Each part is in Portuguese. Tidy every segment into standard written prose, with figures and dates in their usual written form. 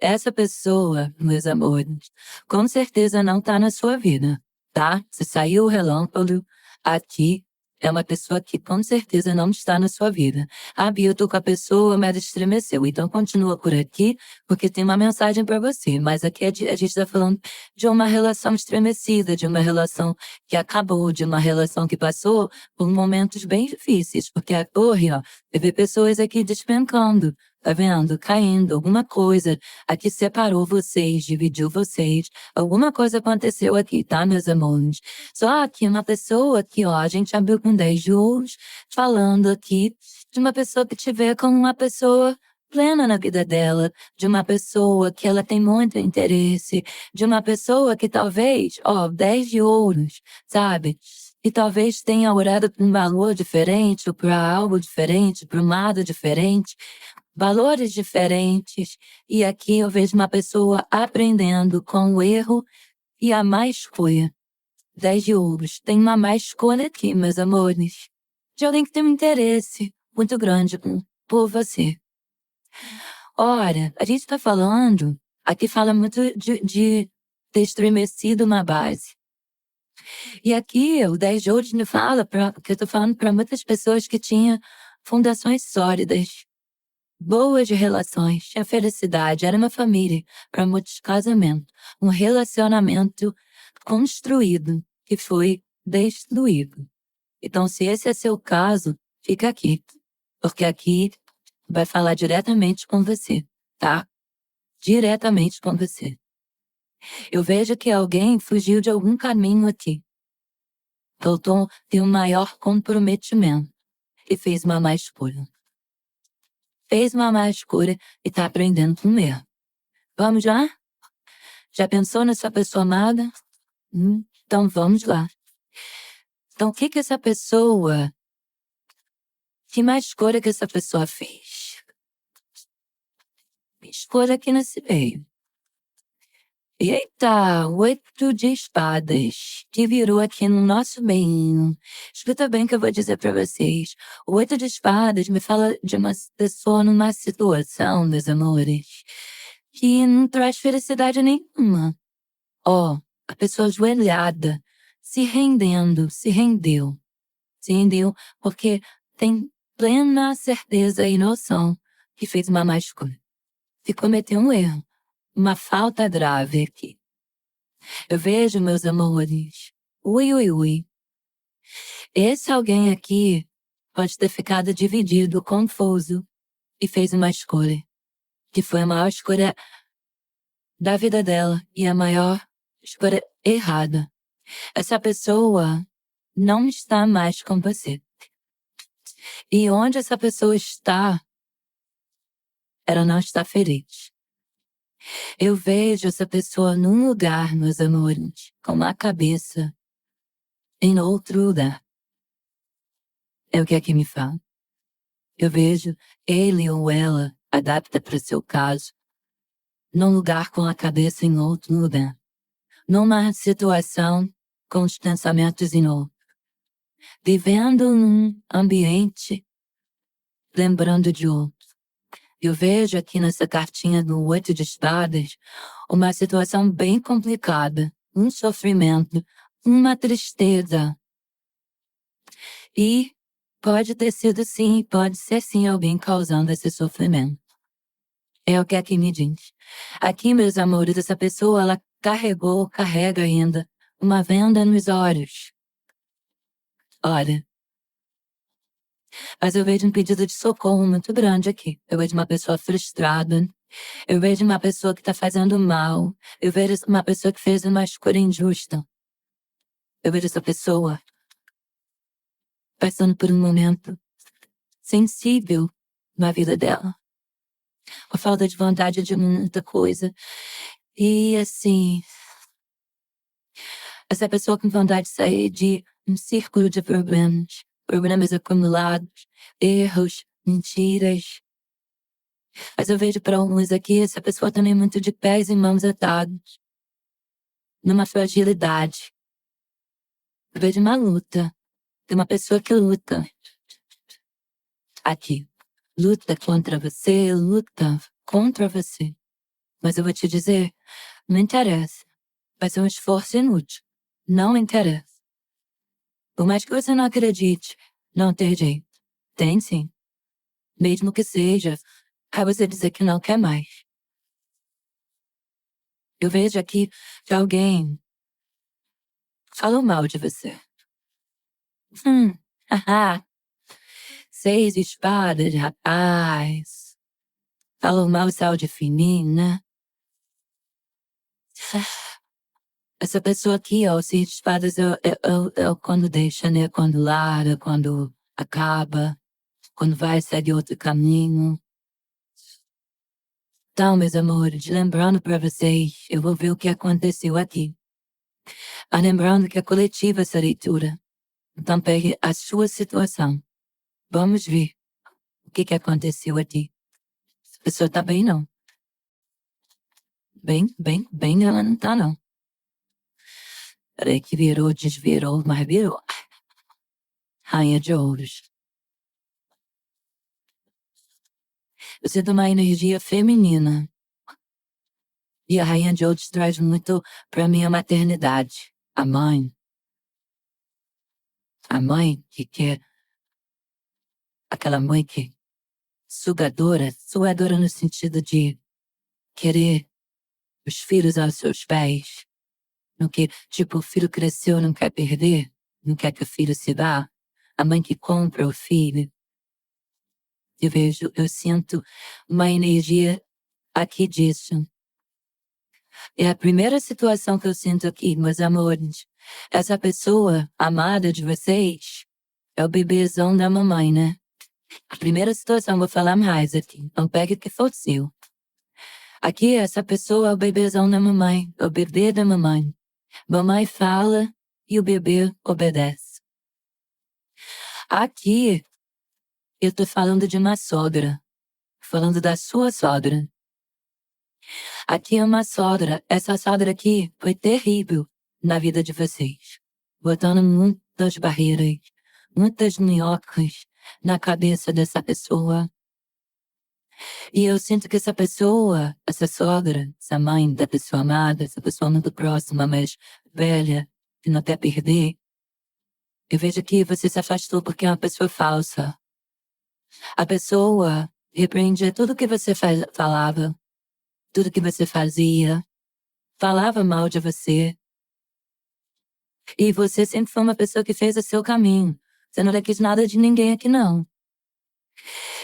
Essa pessoa, meus amores, com certeza não tá na sua vida, tá? Se saiu o relâmpago, aqui é uma pessoa que com certeza não está na sua vida. Ah, Bia, eu tô com a pessoa, mas estremeceu. Então continua por aqui, porque tem uma mensagem pra você. Mas aqui a gente tá falando de uma relação estremecida, de uma relação que acabou, de uma relação que passou por momentos bem difíceis. Porque a torre, ó, teve pessoas aqui despencando. Tá vendo? Caindo, alguma coisa aqui separou vocês, dividiu vocês. Alguma coisa aconteceu aqui, tá, meus amores? Só que uma pessoa aqui, ó, a gente abriu com 10 de ouros, falando aqui de uma pessoa que te vê como uma pessoa plena na vida dela, de uma pessoa que ela tem muito interesse, de uma pessoa que talvez, ó, 10 de ouros, sabe? E talvez tenha orado para um valor diferente, ou para algo diferente, para um lado diferente, valores diferentes, e aqui eu vejo uma pessoa aprendendo com o erro e a má escolha. 10 de ouros. Tem uma má escolha aqui, meus amores. De alguém que tem um interesse muito grande por você. Ora, a gente tá falando, aqui fala muito de ter estremecido uma base. E aqui o 10 de ouros me fala, que eu tô falando para muitas pessoas que tinham fundações sólidas, boas de relações, tinha felicidade, era uma família, para muitos casamentos, um relacionamento construído que foi destruído. Então, se esse é seu caso, fica aqui, porque aqui vai falar diretamente com você, tá? Diretamente com você. Eu vejo que alguém fugiu de algum caminho aqui. Faltou ter um maior comprometimento e fez uma má escolha. Fez uma má escolha e tá aprendendo com erro. Vamos lá? Já pensou nessa pessoa amada? Então vamos lá. Então o que essa pessoa... Que má escolha que essa pessoa fez? Escolha aqui nesse meio. Eita, 8 de espadas, que virou aqui no nosso meio. Escuta bem o que eu vou dizer pra vocês. O 8 de espadas me fala de uma pessoa numa situação, meus amores, que não traz felicidade nenhuma. Ó, a pessoa ajoelhada, se rendendo, se rendeu. Se rendeu porque tem plena certeza e noção que fez uma má escolha. Que cometeu um erro. Uma falta grave aqui. Eu vejo, meus amores, ui. Esse alguém aqui pode ter ficado dividido, confuso, e fez uma escolha, que foi a maior escolha da vida dela e a maior escolha errada. Essa pessoa não está mais com você. E onde essa pessoa está, ela não está feliz. Eu vejo essa pessoa num lugar, meus amores, com a cabeça em outro lugar. É o que aqui me fala. Eu vejo ele ou ela, adapta para seu caso, num lugar com a cabeça em outro lugar. Numa situação com os pensamentos em outro. Vivendo num ambiente, lembrando de outro. Eu vejo aqui nessa cartinha do 8 de espadas uma situação bem complicada, um sofrimento, uma tristeza. E pode ter sido sim, pode ser sim alguém causando esse sofrimento. É o que aqui me diz. Aqui, meus amores, essa pessoa, ela carrega ainda uma venda nos olhos. Olha, mas eu vejo um pedido de socorro muito grande aqui. Eu vejo uma pessoa frustrada. Eu vejo uma pessoa que tá fazendo mal. Eu vejo uma pessoa que fez uma escolha injusta. Eu vejo essa pessoa passando por um momento sensível na vida dela. A falta de vontade de muita coisa. E assim, essa pessoa com vontade de sair de um círculo de problemas acumulados, erros, mentiras. Mas eu vejo para alguns aqui, essa pessoa também muito de pés e mãos atados, numa fragilidade. Eu vejo uma luta, tem uma pessoa que luta. Aqui, luta contra você, luta contra você. Mas eu vou te dizer, não interessa. Vai ser um esforço inútil. Não interessa. Por mais que você não acredite, não tem jeito. Tem sim. Mesmo que seja, pra você dizer que não quer mais. Eu vejo aqui que alguém falou mal de você. Haha. 6 espadas, rapaz. Falou mal, saiu de fininho, né? Essa pessoa aqui, ó, 6 espadas é quando deixa, né? Quando larga, quando acaba, quando vai, segue outro caminho. Então, meus amores, lembrando pra vocês, eu vou ver o que aconteceu aqui. Mas lembrando que é coletiva essa leitura. Então pegue a sua situação. Vamos ver o que aconteceu aqui. A pessoa tá bem, não. Bem, ela não tá, não. Peraí que virou, desvirou, mas virou. Rainha de ouros. Você tem uma energia feminina. E a rainha de ouros traz muito pra mim a maternidade. A mãe. A mãe que quer. Aquela mãe que sugadora no sentido de querer os filhos aos seus pés. Não que, tipo, o filho cresceu, não quer perder, não quer que o filho se vá. A mãe que compra o filho. Eu sinto uma energia aqui disso. É a primeira situação que eu sinto aqui, meus amores. Essa pessoa amada de vocês é o bebezão da mamãe, né? A primeira situação, vou falar mais aqui. Não pegue o que for seu. Aqui, essa pessoa é o bebezão da mamãe, o bebê da mamãe. Mamãe fala e o bebê obedece. Aqui, eu tô falando de uma sogra. Falando da sua sogra. Aqui é uma sogra. Essa sogra aqui foi terrível na vida de vocês. Botando muitas barreiras, muitas minhocas na cabeça dessa pessoa. E eu sinto que essa pessoa, essa sogra, essa mãe da pessoa amada, essa pessoa muito próxima, mas velha, que não quer perder, eu vejo que você se afastou porque é uma pessoa falsa. A pessoa repreendia tudo que você falava, tudo que você fazia, falava mal de você. E você sempre foi uma pessoa que fez o seu caminho. Você não quis nada de ninguém aqui, não.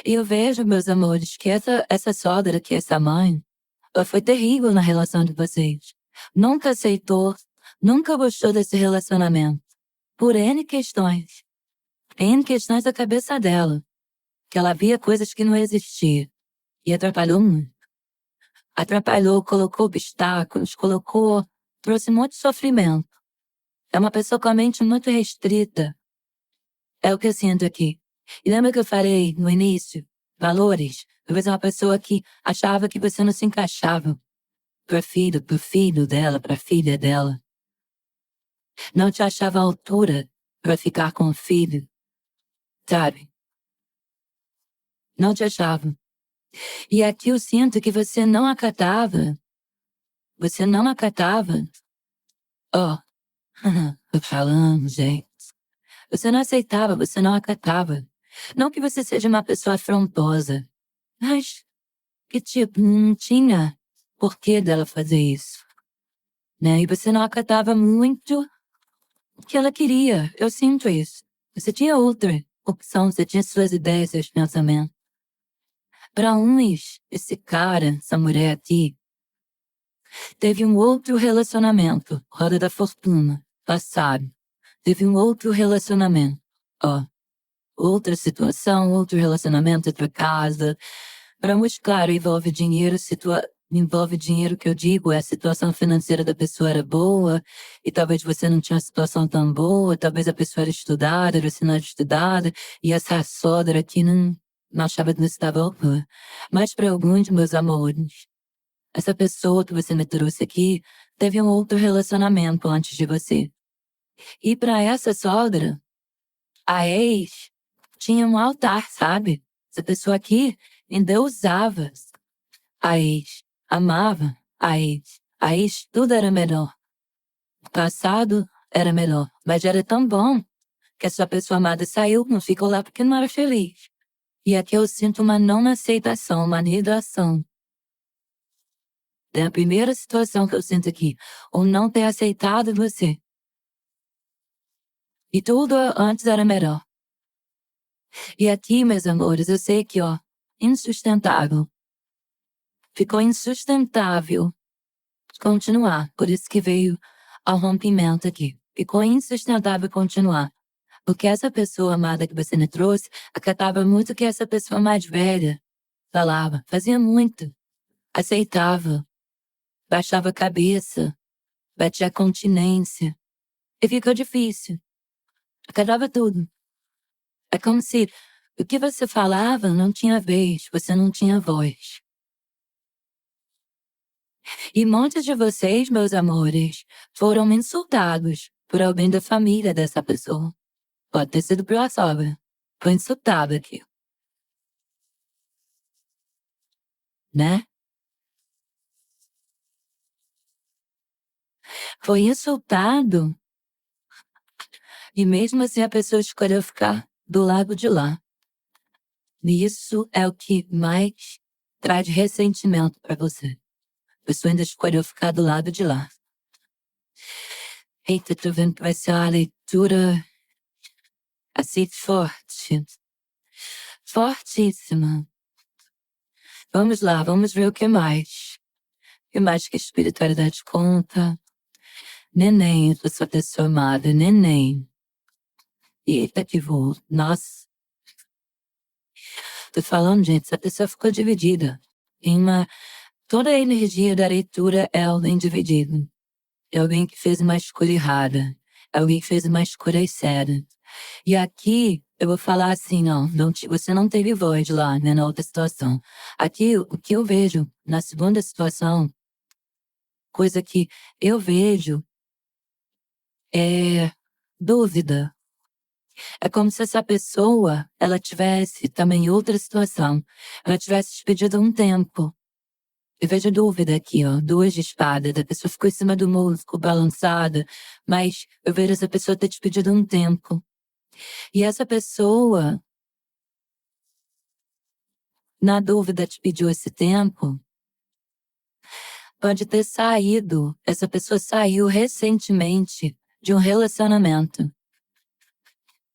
E eu vejo, meus amores, que essa sogra, que essa mãe, ela foi terrível na relação de vocês. Nunca aceitou, nunca gostou desse relacionamento. Por N questões. N questões da cabeça dela. Que ela via coisas que não existiam. E atrapalhou muito. Atrapalhou, colocou obstáculos, trouxe muito sofrimento. É uma pessoa com a mente muito restrita. É o que eu sinto aqui. E lembra que eu falei no início? Valores. Talvez uma pessoa que achava que você não se encaixava. Pro filho dela, pra filha dela. Não te achava à altura pra ficar com o filho. Sabe? Não te achava. E aqui eu sinto que você não acatava. Você não acatava. Ó, tô falando, gente. Você não aceitava, você não acatava. Não que você seja uma pessoa afrontosa, mas que tipo, não tinha porquê dela fazer isso, né? E você não acatava muito o que ela queria. Eu sinto isso. Você tinha outra opção, você tinha suas ideias, seus pensamentos. Para uns, esse cara, essa mulher aqui, teve um outro relacionamento, roda da fortuna, passado. Teve um outro relacionamento, ó. Outra situação, outro relacionamento, outra casa. Para uns, claro, envolve dinheiro, envolve dinheiro que eu digo, a situação financeira da pessoa era boa, e talvez você não tinha uma situação tão boa, talvez a pessoa era estudada, você não era estudada, e essa sogra aqui não achava que não estava boa. Mas para alguns, meus amores, essa pessoa que você me trouxe aqui teve um outro relacionamento antes de você. E para essa sogra, a ex tinha um altar, sabe? Essa pessoa aqui endeusava a ex. amava a ex tudo era melhor. O passado era melhor, mas era tão bom que essa pessoa amada saiu, não ficou lá porque não era feliz. E aqui eu sinto uma não aceitação, uma negação. É a primeira situação que eu sinto aqui, o não ter aceitado você. E tudo antes era melhor. E aqui, meus amores, eu sei que, insustentável. Ficou insustentável continuar, por isso que veio ao rompimento aqui. Ficou insustentável continuar. Porque essa pessoa amada que você me trouxe acatava muito o que essa pessoa mais velha falava, fazia muito, aceitava, baixava a cabeça, batia a continência. E ficou difícil. Acatava tudo. É como se o que você falava não tinha vez, você não tinha voz. E muitos de vocês, meus amores, foram insultados por alguém da família dessa pessoa. Pode ter sido pela sogra. Foi insultado aqui. Né? Foi insultado. E mesmo assim a pessoa escolheu ficar do lado de lá. E isso é o que mais traz ressentimento para você. A pessoa ainda escolheu ficar do lado de lá. Eita, tô vendo que vai ser uma leitura assim forte. Fortíssima. Vamos lá, vamos ver o que mais. O que mais que a espiritualidade conta? Neném, eu sou pessoa amada, neném. Eita, que voo. Nossa. Tô falando, gente, essa pessoa ficou dividida. Toda a energia da leitura é alguém dividido. É alguém que fez uma escolha errada. É alguém que fez uma escolha séria. E aqui, eu vou falar assim, você não teve voz lá, né, na outra situação. Aqui, o que eu vejo na segunda situação, coisa que eu vejo é dúvida. É como se essa pessoa, ela tivesse também em outra situação. Ela tivesse te pedido um tempo. Eu vejo dúvida aqui, 2 de espada. A pessoa ficou em cima do músico, balançada. Mas eu vejo essa pessoa ter te pedido um tempo. E essa pessoa, na dúvida, te pediu esse tempo. Pode ter saído. Essa pessoa saiu recentemente de um relacionamento.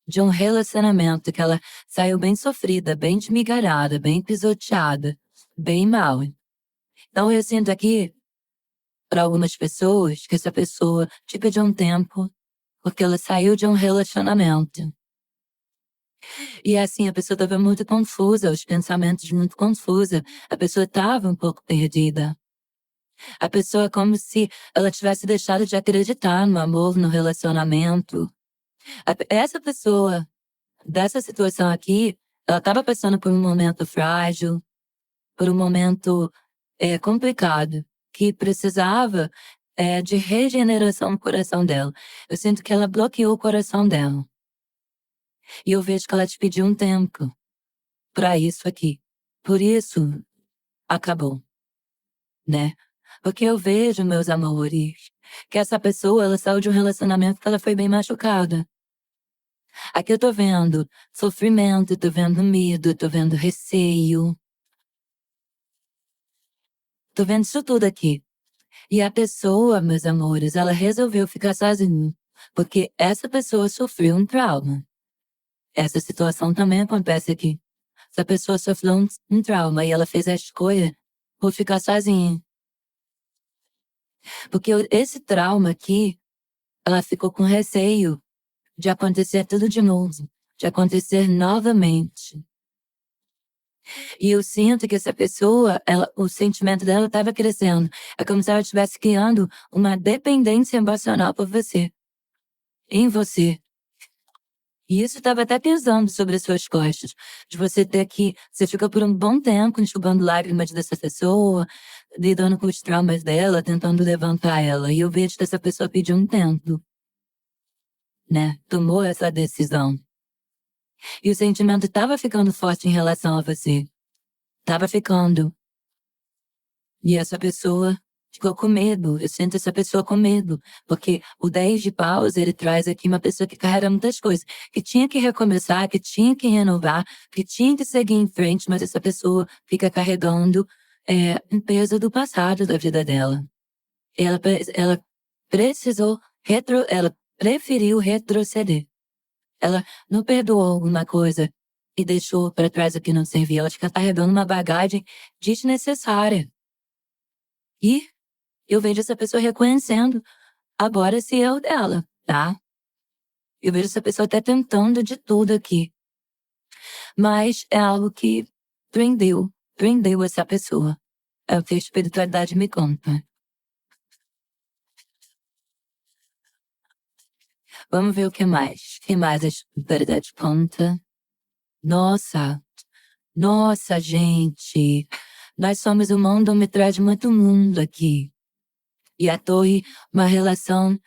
De um relacionamento que ela saiu bem sofrida, bem desmigalhada, bem pisoteada, bem mal. Então eu sinto aqui, para algumas pessoas, que essa pessoa te pediu um tempo, porque ela saiu de um relacionamento. E assim, a pessoa estava muito confusa, os pensamentos muito confusos, a pessoa estava um pouco perdida. A pessoa como se ela tivesse deixado de acreditar no amor, no relacionamento. Essa pessoa, dessa situação aqui, ela estava passando por um momento frágil, por um momento complicado, que precisava de regeneração no coração dela. Eu sinto que ela bloqueou o coração dela. E eu vejo que ela te pediu um tempo para isso aqui. Por isso, acabou, né? Porque eu vejo, meus amores, que essa pessoa, ela saiu de um relacionamento que ela foi bem machucada. Aqui eu tô vendo sofrimento, tô vendo medo, tô vendo receio. Tô vendo isso tudo aqui. E a pessoa, meus amores, ela resolveu ficar sozinha, porque essa pessoa sofreu um trauma. Essa situação também acontece aqui. Essa pessoa sofreu um trauma e ela fez a escolha por ficar sozinha. Porque esse trauma aqui, ela ficou com receio de acontecer tudo de novo, de acontecer novamente. E eu sinto que essa pessoa, o sentimento dela estava crescendo. É como se ela estivesse criando uma dependência emocional por você. Em você. E isso estava até pesando sobre as suas costas. De você ter que... Você fica por um bom tempo enxugando lágrimas dessa pessoa, lidando com os traumas dela, tentando levantar ela. E eu vejo que essa pessoa pediu um tempo. Né? Tomou essa decisão. E o sentimento estava ficando forte em relação a você. Tava ficando. E essa pessoa ficou com medo. Eu sinto essa pessoa com medo. Porque o 10 de paus, ele traz aqui uma pessoa que carrega muitas coisas. Que tinha que recomeçar, que tinha que renovar, que tinha que seguir em frente. Mas essa pessoa fica carregando um peso do passado da vida dela. Ela precisou ela preferiu retroceder. Ela não perdoou alguma coisa e deixou para trás o que não servia. Ela fica carregando uma bagagem desnecessária. E eu vejo essa pessoa reconhecendo agora esse erro dela, tá? Eu vejo essa pessoa até tentando de tudo aqui. Mas é algo que prendeu essa pessoa. É o que a espiritualidade me conta. Vamos ver o que mais. O que mais a espiritualidade conta? Nossa, gente. Nós somos o mundo, me traz muito mundo aqui. E a torre, uma relação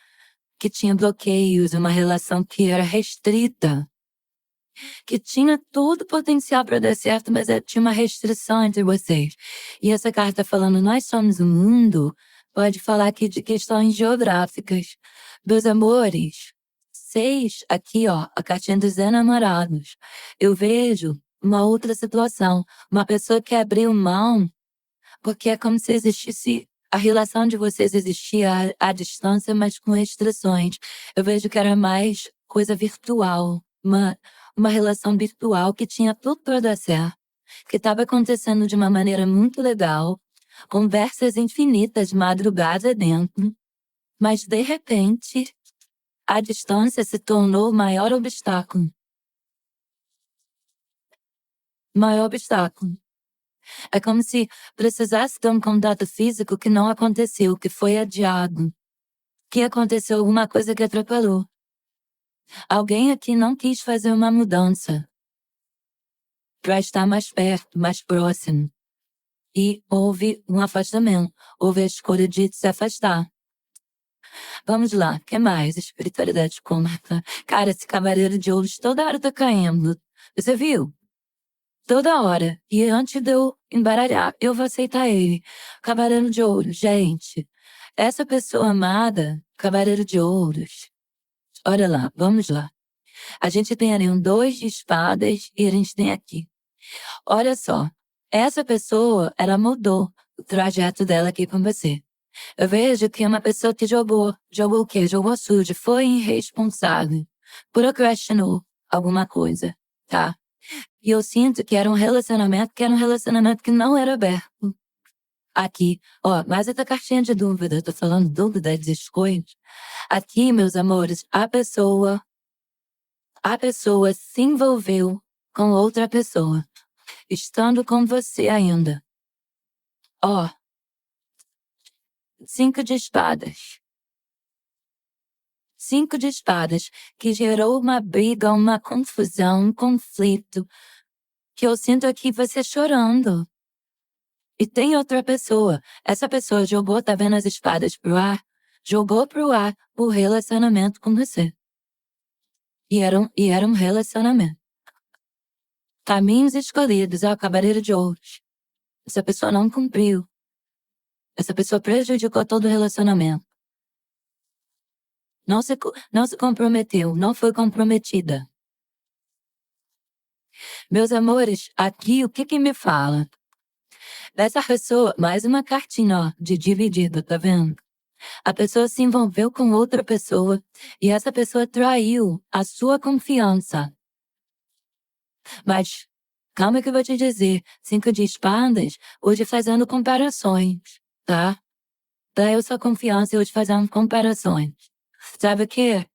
que tinha bloqueios, uma relação que era restrita. Que tinha todo o potencial para dar certo, mas tinha uma restrição entre vocês. E essa carta falando, nós somos o mundo, pode falar aqui de questões geográficas. Meus amores, 6, aqui ó, a cartinha dos enamorados. Eu vejo uma outra situação, uma pessoa que abriu mão, porque é como se existisse, a relação de vocês existia à distância, mas com restrições. Eu vejo que era mais coisa virtual, uma relação virtual que tinha tudo para dar certo, que estava acontecendo de uma maneira muito legal, conversas infinitas, madrugada dentro, mas de repente a distância se tornou o maior obstáculo. Maior obstáculo. É como se precisasse ter um contato físico que não aconteceu, que foi adiado. Que aconteceu alguma coisa que atrapalhou. Alguém aqui não quis fazer uma mudança para estar mais perto, mais próximo. E houve um afastamento. Houve a escolha de se afastar. Vamos lá, o que mais? Espiritualidade conta. Cara, esse cavaleiro de ouros toda hora tá caindo. Você viu? Toda hora. E antes de eu embaralhar, eu vou aceitar ele. Cavaleiro de ouros, gente. Essa pessoa amada, cavaleiro de ouros. Olha lá, vamos lá. A gente tem ali um 2 de espadas e a gente tem aqui. Olha só. Essa pessoa, ela mudou o trajeto dela aqui com você. Eu vejo que é uma pessoa que jogou o quê? Jogou sujo, foi irresponsável, procrastinou alguma coisa, tá? E eu sinto que era um relacionamento que não era aberto. Aqui, ó, mas essa cartinha de dúvida, eu tô falando dúvida de escolhas. Aqui, meus amores, a pessoa se envolveu com outra pessoa, estando com você ainda. Ó, 5 de espadas. 5 de espadas, que gerou uma briga, uma confusão, um conflito, que eu sinto aqui você chorando. E tem outra pessoa. Essa pessoa jogou, tá vendo as espadas pro ar? Jogou pro ar o relacionamento com você. E era um relacionamento. Caminhos escolhidos, ó, cavaleiro de ouros. Essa pessoa não cumpriu. Essa pessoa prejudicou todo o relacionamento. Não se comprometeu, não foi comprometida. Meus amores, aqui o que me fala? Dessa pessoa, mais uma cartinha, ó, de dividido, tá vendo? A pessoa se envolveu com outra pessoa e essa pessoa traiu a sua confiança. Mas, calma que eu vou te dizer, 5 de espadas, hoje fazendo comparações, tá? Traiu sua confiança hoje fazendo comparações. Sabe o quê?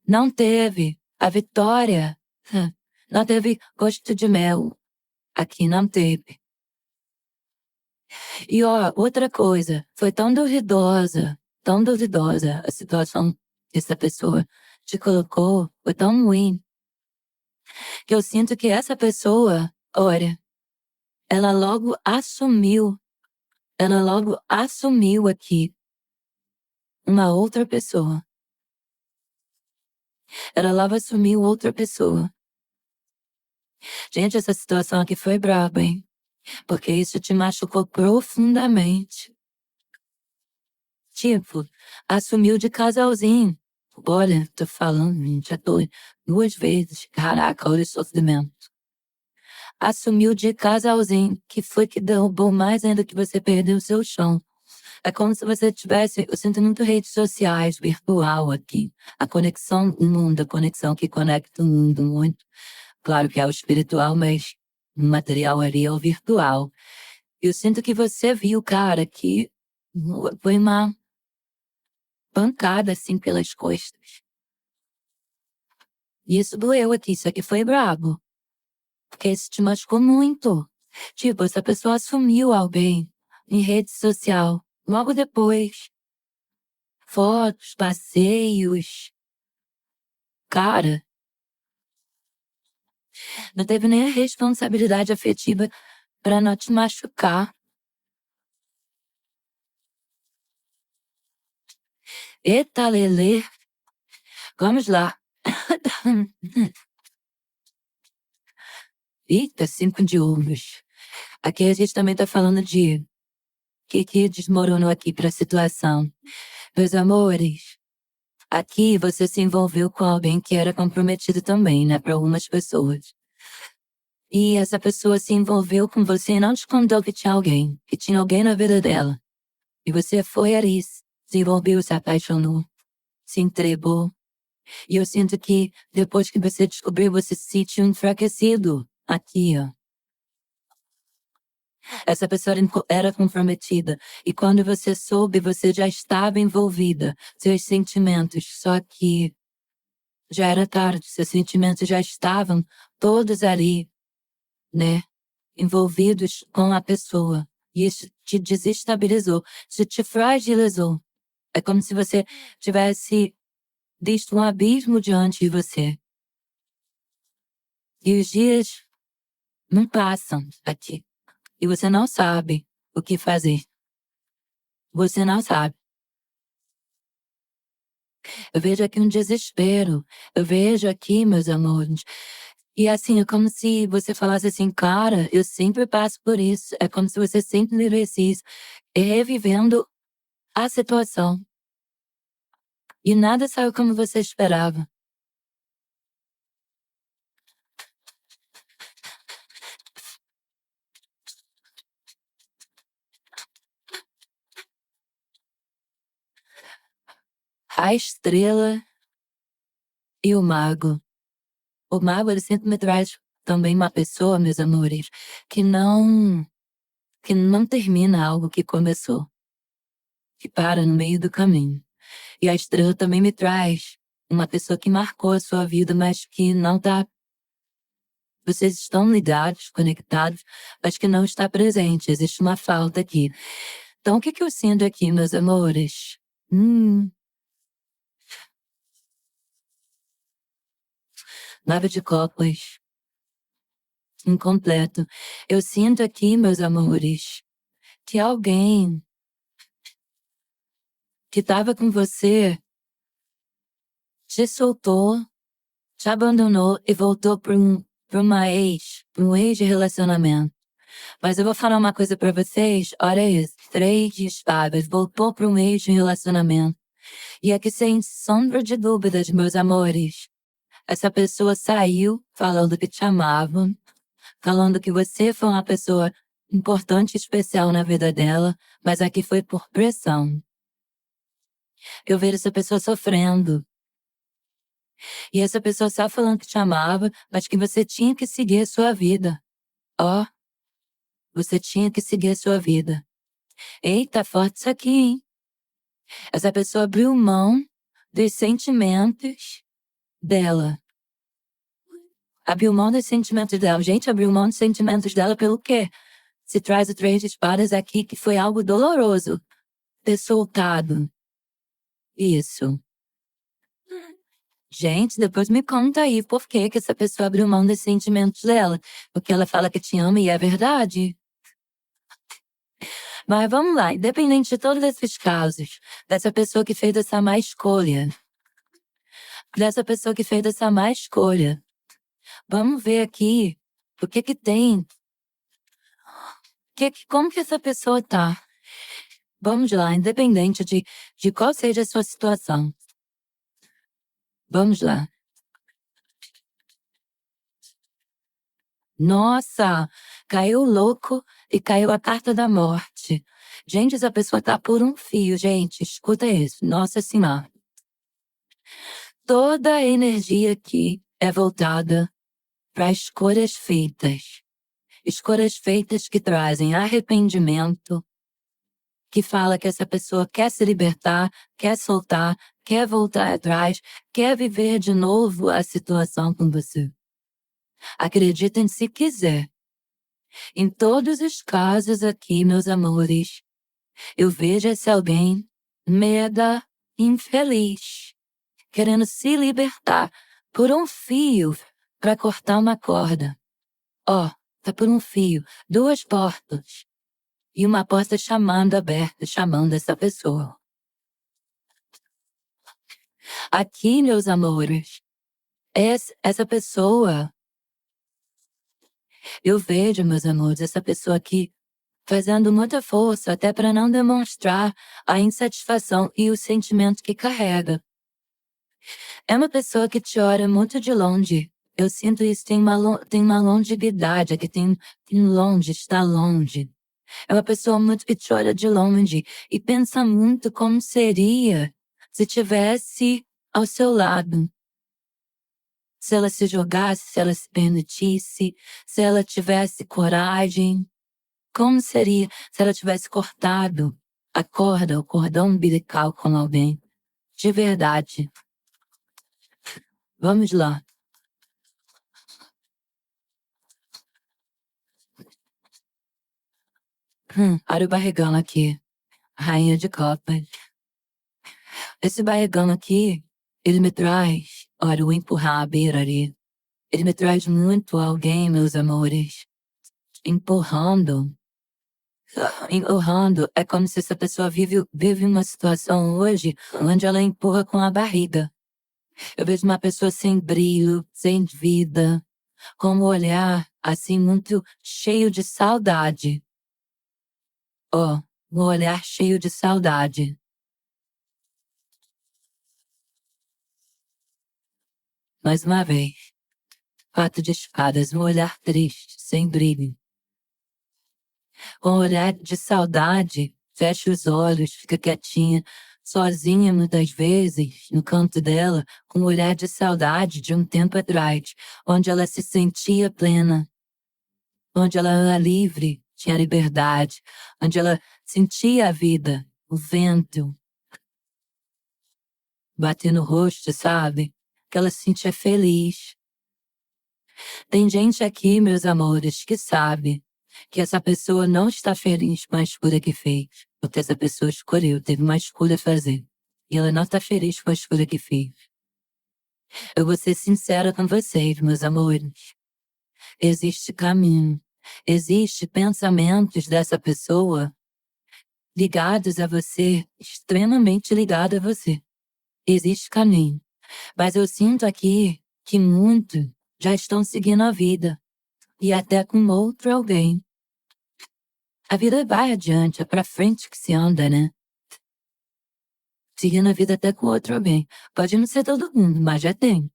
Não teve a vitória, não teve gosto de mel. Aqui não teve. E ó, outra coisa, foi tão duvidosa a situação que essa pessoa te colocou, foi tão ruim, que eu sinto que essa pessoa, olha, ela logo assumiu aqui uma outra pessoa. Ela logo assumiu outra pessoa. Gente, essa situação aqui foi braba, hein? Porque isso te machucou profundamente. Tipo, assumiu de casalzinho. Olha, tô falando, gente, já tô 2 vezes. Caraca, olha o sofrimento. Assumiu de casalzinho, que foi que derrubou mais ainda que você perdeu o seu chão. É como se você tivesse, eu sinto muito redes sociais, virtual aqui. A conexão do mundo, a conexão que conecta o mundo muito. Claro que é o espiritual, mas o material ali é o virtual. Eu sinto que você viu, cara, que foi uma pancada assim pelas costas. E isso doeu aqui, isso aqui foi brabo. Porque isso te machucou muito. Tipo, essa pessoa assumiu alguém em rede social. Logo depois, fotos, passeios. Cara, não teve nem a responsabilidade afetiva pra não te machucar. Eita, Lelê. Vamos lá. Eita, 5 de ouros. Aqui a gente também tá falando de que desmoronou aqui pra situação. Meus amores, aqui você se envolveu com alguém que era comprometido também, né, para algumas pessoas. E essa pessoa se envolveu com você e não te contou que tinha alguém, que tinha alguém na vida dela. E você foi ali, se envolveu, se apaixonou, se entregou. E eu sinto que depois que você descobriu, você se sentiu enfraquecido aqui, ó. Essa pessoa era comprometida. E quando você soube, você já estava envolvida. Seus sentimentos, só que já era tarde, seus sentimentos já estavam todos ali, né? Envolvidos com a pessoa. E isso te desestabilizou, isso te fragilizou. É como se você tivesse visto um abismo diante de você. E os dias não passam aqui. E você não sabe o que fazer. Você não sabe. Eu vejo aqui um desespero. Eu vejo aqui, meus amores. E assim, é como se você falasse assim, cara, eu sempre passo por isso. É como se você sempre vivesse isso, revivendo a situação. E nada saiu como você esperava. A estrela e o mago. O mago, ele sempre me traz também uma pessoa, meus amores, que não termina algo que começou, que para no meio do caminho. E a estrela também me traz uma pessoa que marcou a sua vida, mas que não tá. Vocês estão ligados, conectados, mas que não está presente. Existe uma falta aqui. Então, o que que eu sinto aqui, meus amores? 9 de copas, incompleto. Eu sinto aqui, meus amores, que alguém que estava com você te soltou, te abandonou e voltou pra um ex de relacionamento. Mas eu vou falar uma coisa pra vocês, olha isso, 3 de espadas, voltou pra um ex de relacionamento. E aqui sem sombra de dúvidas, meus amores, essa pessoa saiu falando que te amava, falando que você foi uma pessoa importante e especial na vida dela, mas aqui foi por pressão. Eu vejo essa pessoa sofrendo. E essa pessoa só falando que te amava, mas que você tinha que seguir a sua vida. Ó, você tinha que seguir a sua vida. Eita, forte isso aqui, hein? Essa pessoa abriu mão dos sentimentos dela. Abriu mão dos sentimentos dela. Gente, abriu mão dos sentimentos dela pelo quê? Se traz o 3 de espadas aqui, que foi algo doloroso. Ter soltado. Isso. Gente, depois me conta aí por que que essa pessoa abriu mão dos sentimentos dela. Porque ela fala que te ama e é verdade. Mas vamos lá, independente de todos esses casos, dessa pessoa que fez essa má escolha, vamos ver aqui o que que tem Como que essa pessoa tá? Vamos lá, independente de qual seja a sua situação. Vamos lá. Nossa, caiu o louco e caiu a carta da morte. Gente, essa pessoa tá por um fio, gente. Escuta isso. Nossa Senhora. Toda a energia aqui é voltada para escolhas feitas. Escolhas feitas que trazem arrependimento, que fala que essa pessoa quer se libertar, quer soltar, quer voltar atrás, quer viver de novo a situação com você. Acreditem se quiser. Em todos os casos aqui, meus amores, eu vejo esse alguém mega infeliz, querendo se libertar por um fio para cortar uma corda. Ó, tá por um fio, 2 portas. E uma porta chamando aberta, chamando essa pessoa. Aqui, meus amores, essa pessoa, eu vejo, meus amores, essa pessoa aqui fazendo muita força até para não demonstrar a insatisfação e o sentimento que carrega. É uma pessoa que te olha muito de longe. Eu sinto isso, tem uma longevidade aqui, tem longe, está longe. É uma pessoa muito que te olha de longe e pensa muito como seria se tivesse ao seu lado. Se ela se jogasse, se ela se permitisse, se ela tivesse coragem. Como seria se ela tivesse cortado a corda, o cordão umbilical com alguém? De verdade. Vamos lá. Olha o barrigão aqui. Rainha de copas. Esse barrigão aqui, ele me traz, olha, o empurrar a beira ali. Ele me traz muito alguém, meus amores. Empurrando. Empurrando. É como se essa pessoa vive uma situação hoje onde ela empurra com a barriga. Eu vejo uma pessoa sem brilho, sem vida, com um olhar, assim, muito cheio de saudade. Ó, um olhar cheio de saudade. Mais uma vez. 4 de espadas, um olhar triste, sem brilho. Um olhar de saudade, fecha os olhos, fica quietinha, sozinha muitas vezes, no canto dela, com um olhar de saudade de um tempo atrás, onde ela se sentia plena, onde ela era livre, tinha liberdade, onde ela sentia a vida, o vento bater no rosto, sabe? Que ela se sentia feliz. Tem gente aqui, meus amores, que sabe que essa pessoa não está feliz com a escolha que fez, porque essa pessoa escolheu, teve uma escolha a fazer, e ela não está feliz com a escolha que fez. Eu vou ser sincera com vocês, meus amores. Existe caminho, existe pensamentos dessa pessoa ligados a você, extremamente ligados a você. Existe caminho, mas eu sinto aqui que muitos já estão seguindo a vida, e até com outro alguém. A vida vai adiante, é pra frente que se anda, né? Seguindo a vida até com outro alguém. Pode não ser todo mundo, mas já tem.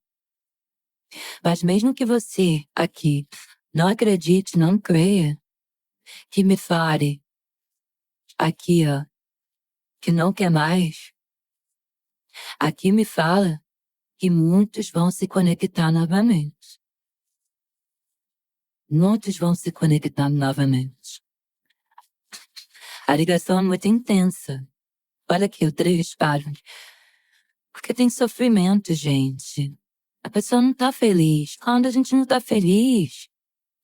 Mas mesmo que você, aqui, não acredite, não creia, que me fale, aqui, ó, que não quer mais, aqui me fala que muitos vão se conectar novamente. Muitos vão se conectar novamente. A ligação é muito intensa. Olha aqui o 3 páginas. Porque tem sofrimento, gente. A pessoa não tá feliz. Quando a gente não tá feliz,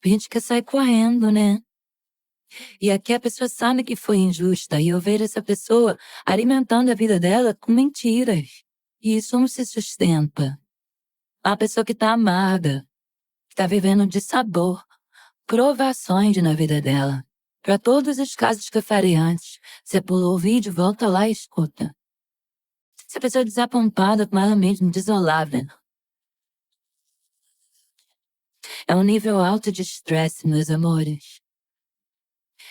a gente quer sair correndo, né? E aqui a pessoa sabe que foi injusta e eu vejo essa pessoa alimentando a vida dela com mentiras. E isso não se sustenta. A pessoa que tá amarga, que tá vivendo de sabor, provações na vida dela. Para todos os casos que eu falei antes, você pulou o vídeo, volta lá e escuta. Essa pessoa é desapontada com ela mesma, desolada. É um nível alto de estresse, meus amores.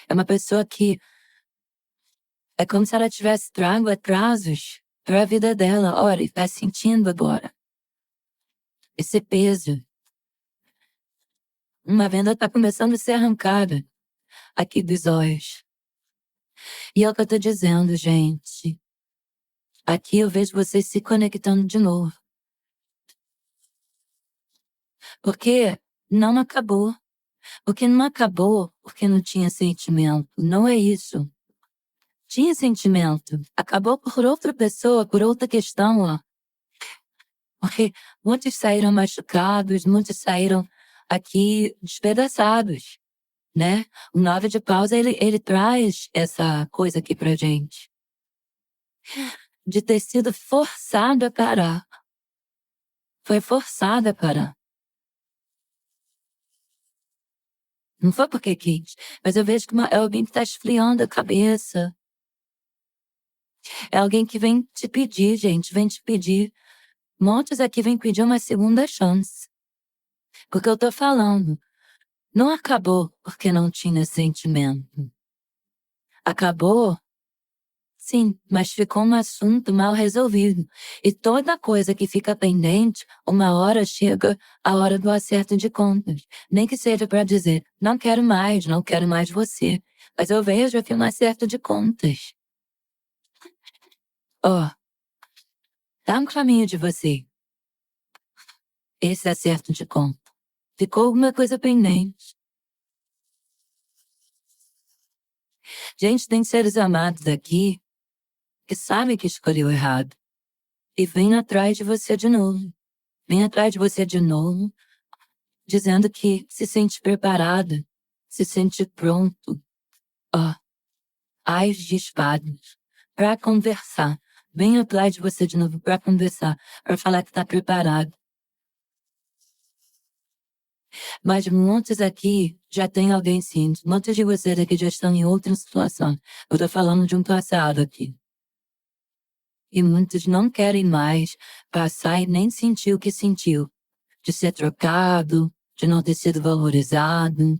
É uma pessoa que é como se ela tivesse trago atrasos para a vida dela. Olha, e tá sentindo agora esse peso. Uma venda tá começando a ser arrancada aqui dos olhos. E é o que eu tô dizendo, gente. Aqui eu vejo vocês se conectando de novo. Porque não acabou. Porque não acabou porque não tinha sentimento. Não é isso. Tinha sentimento. Acabou por outra pessoa, por outra questão, ó. Porque muitos saíram machucados, muitos saíram aqui despedaçados, né? O 9 de paus, ele traz essa coisa aqui pra gente. De ter sido forçado a parar. Foi forçado a parar. Não foi porque quis, mas eu vejo que é alguém que tá esfriando a cabeça. É alguém que vem te pedir, gente, vem te pedir. Muitos aqui vêm pedir uma segunda chance. Porque eu tô falando, não acabou porque não tinha sentimento. Acabou, sim, mas ficou um assunto mal resolvido. E toda coisa que fica pendente, uma hora chega a hora do acerto de contas. Nem que seja para dizer, não quero mais você. Mas eu vejo aqui um acerto de contas. Ó, tá no caminho de você. Esse acerto de conta. Ficou alguma coisa pendente. Gente, tem seres amados aqui que sabem que escolheu errado. E vem atrás de você de novo. Vem atrás de você de novo, dizendo que se sente preparada, se sente pronto. Ó, ais de espadas, pra conversar. Vem atrás de você de novo pra conversar, pra falar que tá preparado. Mas muitos aqui já tem alguém sim. Muitos de vocês aqui já estão em outra situação. Eu tô falando de um passado aqui. E muitos não querem mais passar e nem sentir o que sentiu. De ser trocado, de não ter sido valorizado.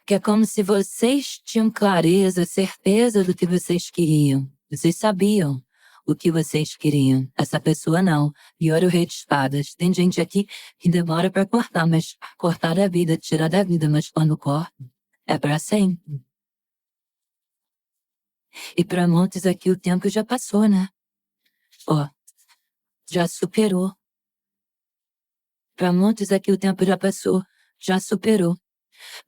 Que é como se vocês tinham clareza, certeza do que vocês queriam. Vocês sabiam o que vocês queriam. Essa pessoa não. E olha o rei de espadas. Tem gente aqui que demora para cortar, mas cortar da vida, tirar da vida, mas quando corta, é para sempre. E para muitos aqui o tempo já passou, né? Ó, já superou. Para muitos aqui o tempo já passou, já superou.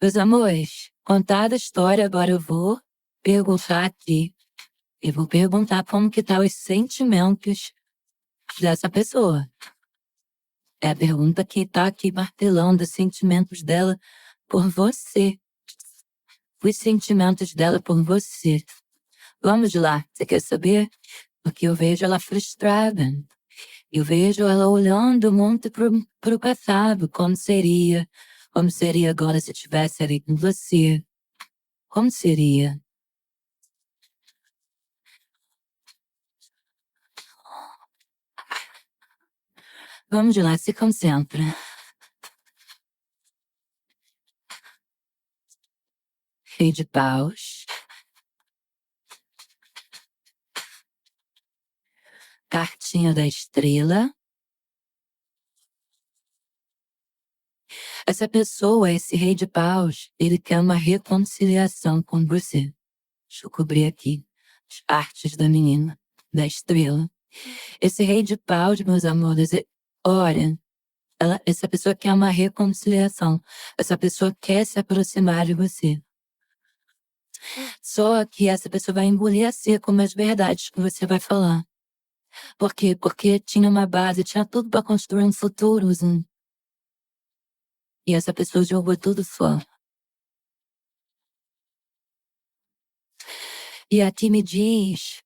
Meus amores, contada a história, agora eu vou perguntar aqui. Eu vou perguntar como que tá os sentimentos dessa pessoa. É a pergunta que tá aqui martelando os sentimentos dela por você. Os sentimentos dela por você. Vamos lá, você quer saber? Porque eu vejo ela frustrada. Eu vejo ela olhando muito pro passado, como seria agora se tivesse ali com você. Como seria? Vamos lá, se concentra. Rei de paus. Cartinha da estrela. Essa pessoa, esse rei de paus, ele quer uma reconciliação com você. Deixa eu cobrir aqui as partes da menina, da estrela. Esse rei de paus, meus amores, olha, essa pessoa quer uma reconciliação. Essa pessoa quer se aproximar de você. Só que essa pessoa vai engolir a seco as verdades que você vai falar. Por quê? Porque tinha uma base, tinha tudo para construir um futuro. E essa pessoa jogou tudo fora. E aqui me diz,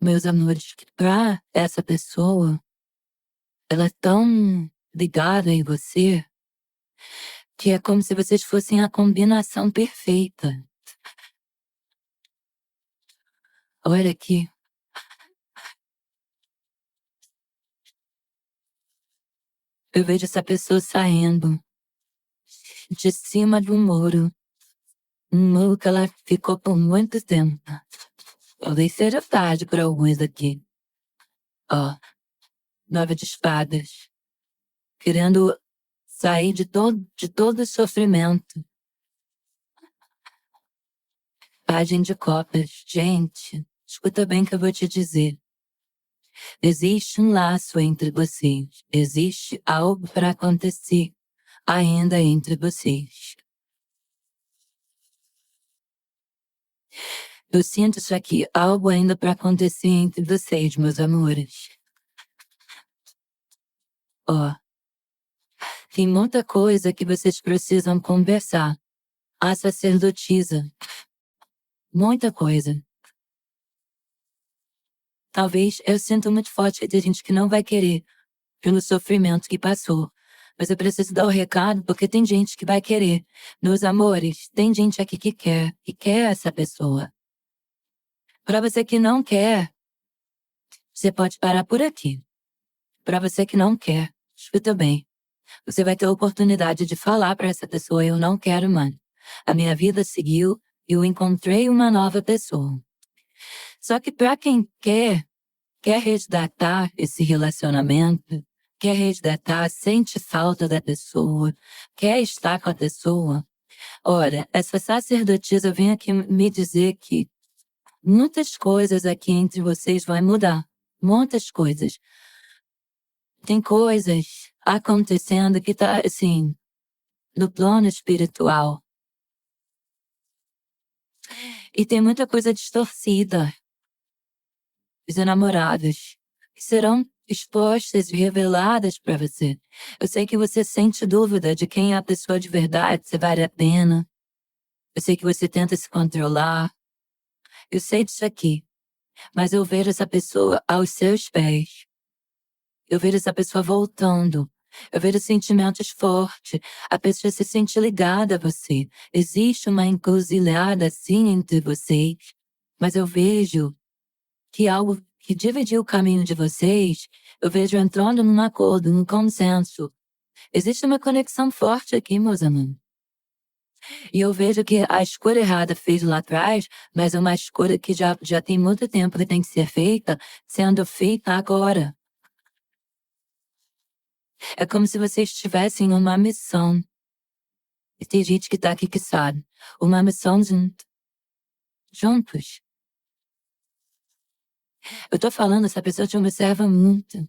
meus amores, que pra essa pessoa, ela é tão ligada em você, que é como se vocês fossem a combinação perfeita. Olha aqui. Eu vejo essa pessoa saindo. de cima de um muro. Um muro que ela ficou por muito tempo. Talvez seja tarde para alguns aqui. Ó, 9 de espadas. Querendo sair de todo o sofrimento. Página de copas. Gente, escuta bem o que eu vou te dizer. Existe um laço entre vocês. Existe algo para acontecer ainda entre vocês. Eu sinto isso aqui, algo ainda para acontecer entre vocês, meus amores. Ó, tem muita coisa que vocês precisam conversar. A sacerdotisa. Muita coisa. Talvez eu sinto muito forte que tem gente que não vai querer, pelo sofrimento que passou. Mas eu preciso dar o recado porque tem gente que vai querer. Meus amores, tem gente aqui que quer essa pessoa. Para você que não quer, você pode parar por aqui. Para você que não quer, escuta bem. Você vai ter a oportunidade de falar para essa pessoa: eu não quero mais. A minha vida seguiu e eu encontrei uma nova pessoa. Só que para quem quer resgatar esse relacionamento, quer resgatar, sente falta da pessoa, quer estar com a pessoa, olha, essa sacerdotisa vem aqui me dizer que muitas coisas aqui entre vocês vai mudar. Muitas coisas. Tem coisas acontecendo que tá, assim, no plano espiritual. E tem muita coisa distorcida. Os enamorados que serão expostas e reveladas para você. Eu sei que você sente dúvida de quem é a pessoa de verdade, se vale a pena. Eu sei que você tenta se controlar. Eu sei disso aqui. Mas eu vejo essa pessoa aos seus pés. Eu vejo essa pessoa voltando. Eu vejo sentimentos fortes. A pessoa se sente ligada a você. Existe uma encruzilhada assim entre vocês. Mas eu vejo que algo que dividiu o caminho de vocês, eu vejo entrando num acordo, num consenso. Existe uma conexão forte aqui, meus amores. E eu vejo que a escolha errada fez lá atrás, mas é uma escolha que já tem muito tempo que tem que ser feita, sendo feita agora. É como se vocês tivessem uma missão. E tem gente que tá aqui que sabe. Uma missão juntos. Eu tô falando, essa pessoa te observa muito.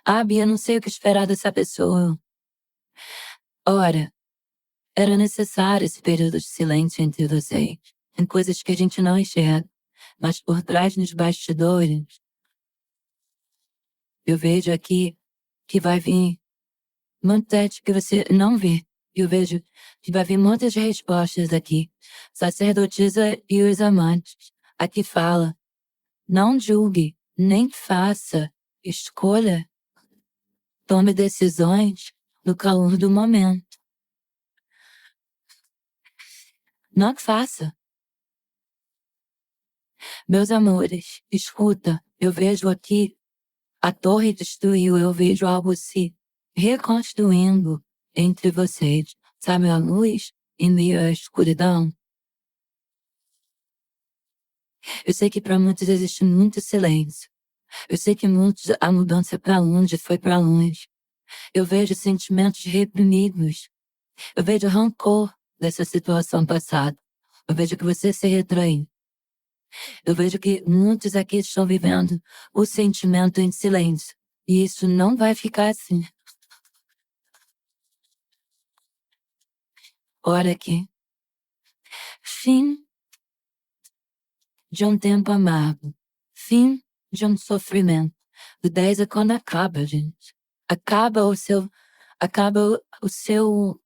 Ah, Bia, não sei o que esperar dessa pessoa. Ora, era necessário esse período de silêncio entre vocês. Tem coisas que a gente não enxerga, mas por trás nos bastidores, eu vejo aqui que vai vir muita gente que você não vê. Eu vejo que vai vir muitas respostas aqui. Sacerdotisa e os amantes. Aqui fala, não julgue, nem faça, escolha, tome decisões no calor do momento. Não faça. Meus amores, escuta, eu vejo aqui, a torre destruiu, eu vejo algo se reconstruindo entre vocês. Sabe a luz em meio à escuridão? Eu sei que para muitos existe muito silêncio. Eu sei que muitos, a mudança para longe foi para longe. Eu vejo sentimentos reprimidos. Eu vejo rancor dessa situação passada. Eu vejo que você se retraiu. Eu vejo que muitos aqui estão vivendo o sentimento em silêncio. E isso não vai ficar assim. Ora aqui. Fim de um tempo amargo. Fim de um sofrimento. O 10 é quando acaba, gente. Acaba o seu. Acaba o seu.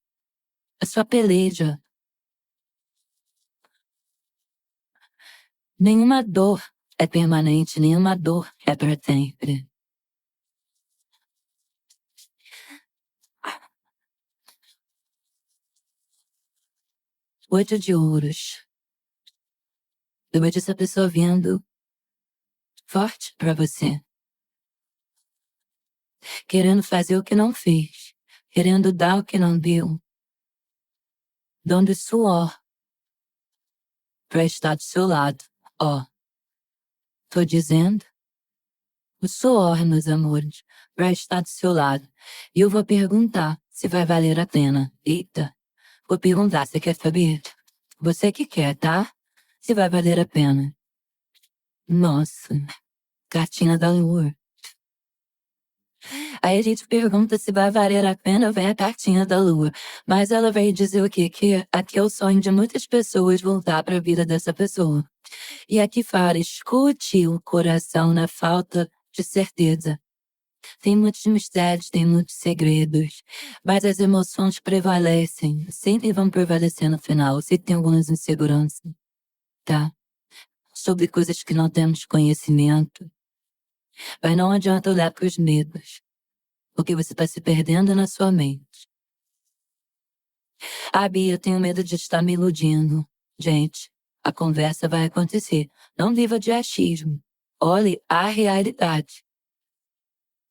A sua peleja. Nenhuma dor é permanente, nenhuma dor é para sempre. 8 de ouros. Eu vejo essa pessoa vindo forte para você. Querendo fazer o que não fez. Querendo dar o que não deu. dando suor pra estar do seu lado. Ó, tô dizendo, o suor, meus amores, pra estar do seu lado. E eu vou perguntar se vai valer a pena. Eita, vou perguntar, você quer saber? Você que quer, tá? Se vai valer a pena. Nossa, cartinha da lua. Aí a gente pergunta se vai valer a pena, vem a cartinha da lua. Mas ela veio dizer o quê? Que aqui é o sonho de muitas pessoas voltar para a vida dessa pessoa. E aqui fala, escute o coração na falta de certeza. Tem muitos mistérios, tem muitos segredos, mas as emoções prevalecem, sempre vão prevalecer no final. Se tem algumas inseguranças, tá? Sobre coisas que não temos conhecimento. Mas não adianta olhar para os medos, porque você está se perdendo na sua mente. Ah, Bia, eu tenho medo de estar me iludindo. Gente, a conversa vai acontecer. Não viva de achismo. Olhe a realidade.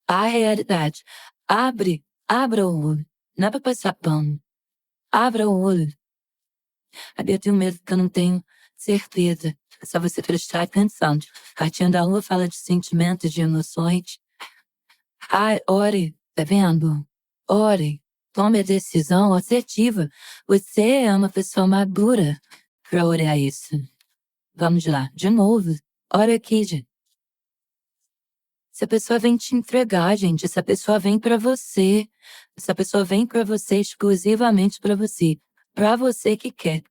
A realidade. Abra o olho. Não é pra passar pano. Abra o olho. A Bia, eu tenho medo que eu não tenho certeza. É só você prestar atenção. Cartinha da Lua fala de sentimentos, de emoções. Ai, ore, tá vendo? Ore, tome a decisão assertiva. Você é uma pessoa madura pra olhar isso. Vamos lá, de novo. Ora aqui, gente. Essa pessoa vem te entregar, gente. Essa pessoa vem pra você. Essa pessoa vem pra você exclusivamente pra você. Pra você que quer.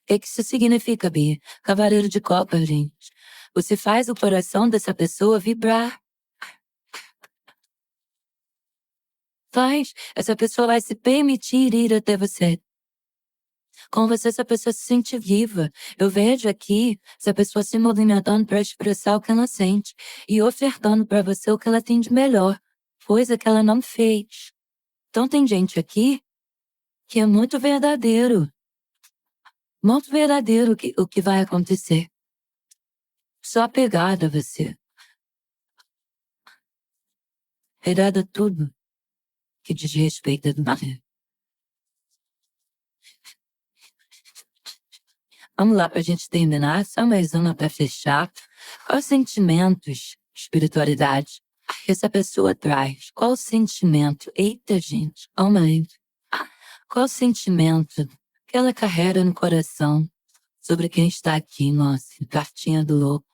O que isso significa, Bia? Cavaleiro de Copas, gente. Você faz o coração dessa pessoa vibrar. Faz. Essa pessoa vai se permitir ir até você. Com você, essa pessoa se sente viva. Eu vejo aqui essa pessoa se movimentando para expressar o que ela sente e ofertando para você o que ela tem de melhor, coisa que ela não fez. Então tem gente aqui que é muito verdadeiro. Muito verdadeiro o que vai acontecer. Só apegada a você. Redada a tudo que diz respeito a você. Vamos lá pra gente terminar, só mais uma pra fechar. Quais sentimentos, espiritualidade, que essa pessoa traz? Qual sentimento? Eita, gente, calma aí. Qual sentimento que ela carrega no coração sobre quem está aqui? Nossa, cartinha do louco.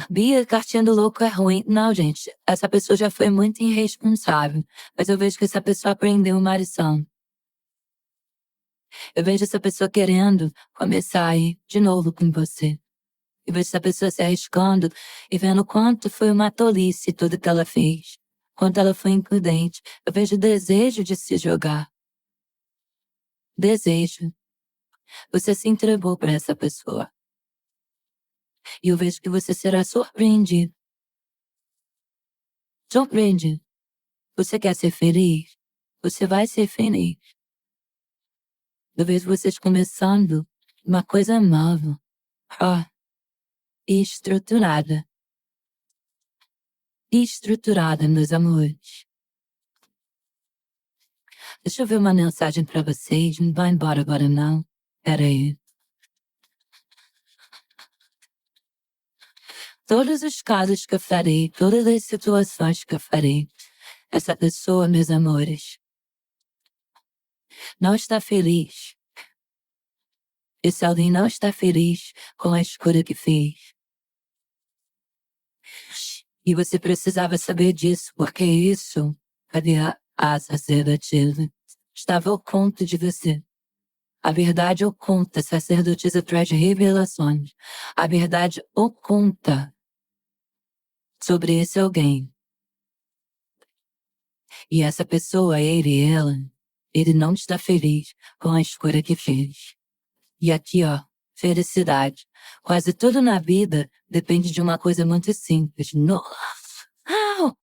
Bia, cartinha do louco é ruim. Não, gente, essa pessoa já foi muito irresponsável, mas eu vejo que essa pessoa aprendeu uma lição. Eu vejo essa pessoa querendo começar aí de novo com você. Eu vejo essa pessoa se arriscando e vendo quanto foi uma tolice tudo que ela fez. Quanto ela foi imprudente. Eu vejo o desejo de se jogar. Desejo. Você se entregou para essa pessoa. E eu vejo que você será surpreendido. Surpreendido. Você quer ser feliz? Você vai ser feliz. Eu vejo vocês começando uma coisa nova. E estruturada. Estruturada, meus amores. Deixa eu ver uma mensagem pra vocês. Não vai embora agora, não. Pera aí. Todos os casos que eu farei, todas as situações que eu farei, essa pessoa, meus amores, não está feliz. Esse alguém não está feliz com a escolha que fez. E você precisava saber disso, porque isso, cadê a sacerdotisa? Estava oculto de você. A verdade oculta, a sacerdotisa traz revelações. A verdade oculta sobre esse alguém. E essa pessoa, ele não está feliz com a escolha que fez. E aqui, ó, felicidade. Quase tudo na vida depende de uma coisa muito simples. Nossa!